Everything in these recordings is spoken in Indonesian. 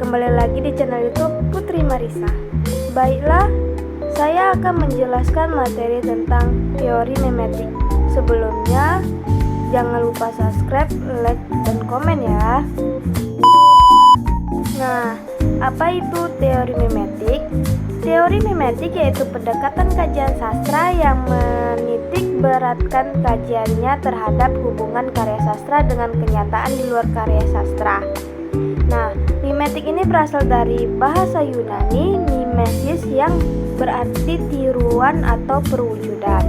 kembali lagi di channel YouTube Putri Marisa. Baiklah, saya akan menjelaskan materi tentang teori memetik. Sebelumnya, jangan lupa subscribe, like, dan komen ya. Nah, apa itu teori memetik? Teori memetik yaitu pendekatan kajian sastra yang menitik beratkan kajiannya terhadap hubungan karya sastra dengan kenyataan di luar karya sastra. Nah, mimetik ini berasal dari bahasa Yunani mimesis yang berarti tiruan atau perwujudan.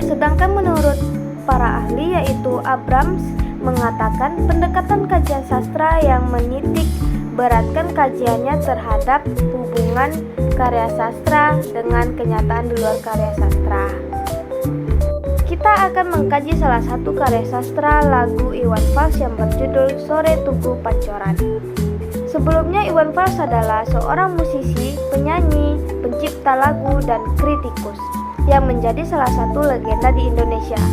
Sedangkan menurut para ahli yaitu Abrams mengatakan pendekatan kajian sastra yang menitik beratkan kajiannya terhadap hubungan karya sastra dengan kenyataan di luar karya sastra. Kita akan mengkaji salah satu karya sastra lagu Iwan Fals yang berjudul Sore Tugu Pancoran. Sebelumnya Iwan Fals adalah seorang musisi, penyanyi, pencipta lagu, dan kritikus yang menjadi salah satu legenda di Indonesia.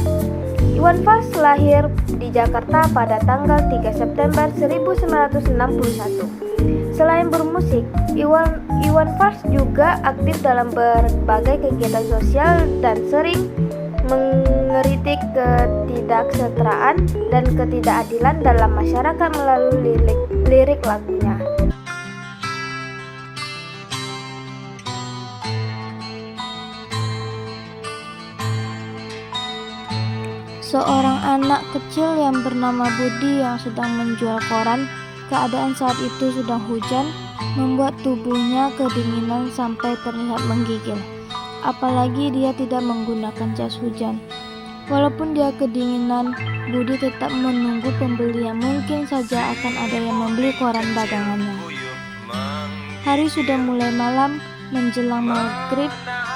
Iwan Fals lahir di Jakarta pada tanggal 3 September 1961. Selain bermusik, Iwan Fals juga aktif dalam berbagai kegiatan sosial dan sering mengkritik ketidaksetaraan dan ketidakadilan dalam masyarakat melalui lirik lagunya. Seorang anak kecil yang bernama Budi yang sedang menjual koran, keadaan saat itu sedang hujan, membuat tubuhnya kedinginan sampai terlihat menggigil. Apalagi dia tidak menggunakan jas hujan. Walaupun dia kedinginan, Budi tetap menunggu pembeli yang mungkin saja akan ada yang membeli koran dagangannya. Hari sudah mulai malam, menjelang maghrib,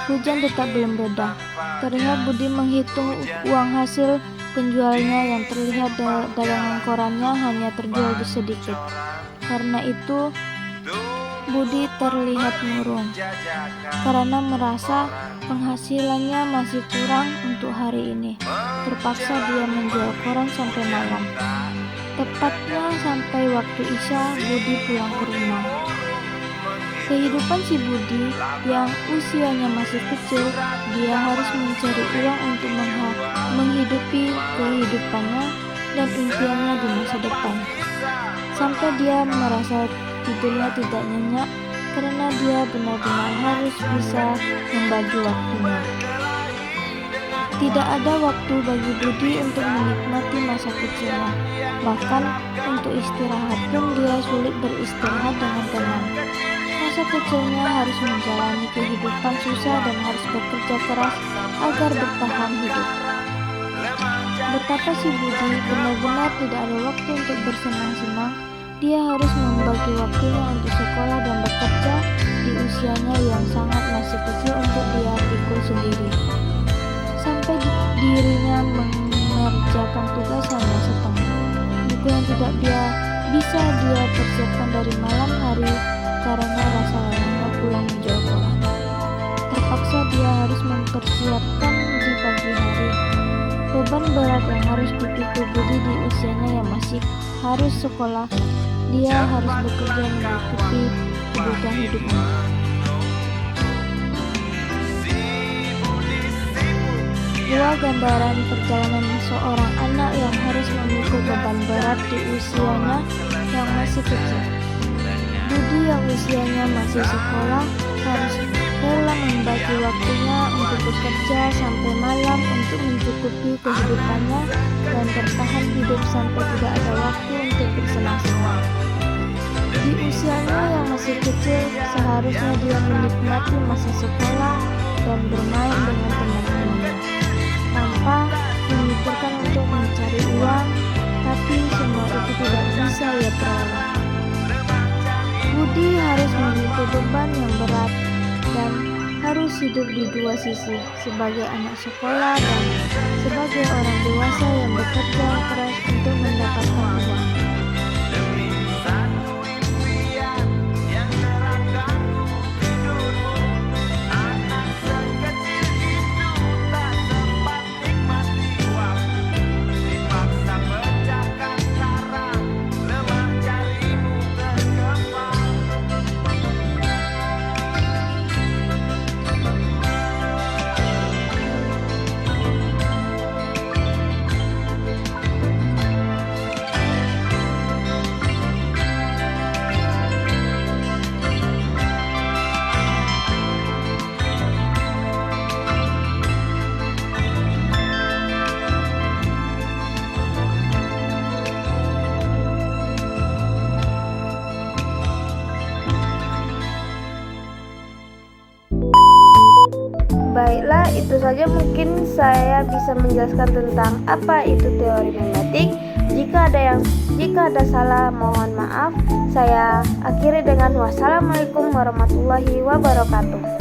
hujan tetap belum reda. Terlihat Budi menghitung uang hasil penjualnya yang terlihat dagangan korannya hanya terjual sedikit. Karena itu, Budi terlihat murung karena merasa penghasilannya masih kurang untuk hari ini. Terpaksa dia menjual koran sampai malam. Tepatnya sampai waktu Isya, Budi pulang ke rumah. Kehidupan si Budi yang usianya masih kecil, dia harus mencari uang untuk menghidupi kehidupannya dan impiannya di masa depan. Sampai dia merasa tidurnya tidak nyenyak karena dia benar-benar harus bisa membagi waktunya. Tidak ada waktu bagi Budi untuk menikmati masa kecilnya. Bahkan untuk istirahat pun dia sulit beristirahat dengan tenang. Masa kecilnya harus menjalani kehidupan susah dan harus bekerja keras agar bertahan hidup. Betapa si Budi benar-benar tidak ada waktu untuk bersenang-senang. Dia harus membagi waktunya untuk sekolah dan bekerja di usianya yang sangat masih kecil untuk dia pikul sendiri. Sampai dirinya mengerjakan tugas hanya setengah. Buku yang tidak bisa dia persiapkan dari malam hari karena rasa lelahnya pulang menjual koran. Terpaksa dia harus mempersiapkan di pagi hari. Beban berat yang harus dipikul Budi di usianya yang masih harus sekolah. Dia harus bekerja menutupi kebutuhan hidupnya. Dua gambaran perjalanan seorang anak yang harus memikul beban berat di usianya yang masih kecil. Budi yang usianya masih sekolah harus rela membagi waktunya untuk bekerja sampai malam untuk mencukupi kehidupannya dan bertahan hidup sampai tidak ada waktu untuk bersenang-senang. Di usianya yang masih kecil, seharusnya dia menikmati masa sekolah dan bermain dengan teman-temannya tanpa memikirkan untuk mencari uang, tapi semua itu tidak bisa ia peroleh. Budi harus memikul beban yang berat dan harus hidup di dua sisi, sebagai anak sekolah dan sebagai orang dewasa yang bekerja keras untuk mendapatkan uang. Baiklah, itu saja mungkin saya bisa menjelaskan tentang apa itu teori membetik. Jika ada salah, mohon maaf. Saya akhiri dengan wassalamualaikum warahmatullahi wabarakatuh.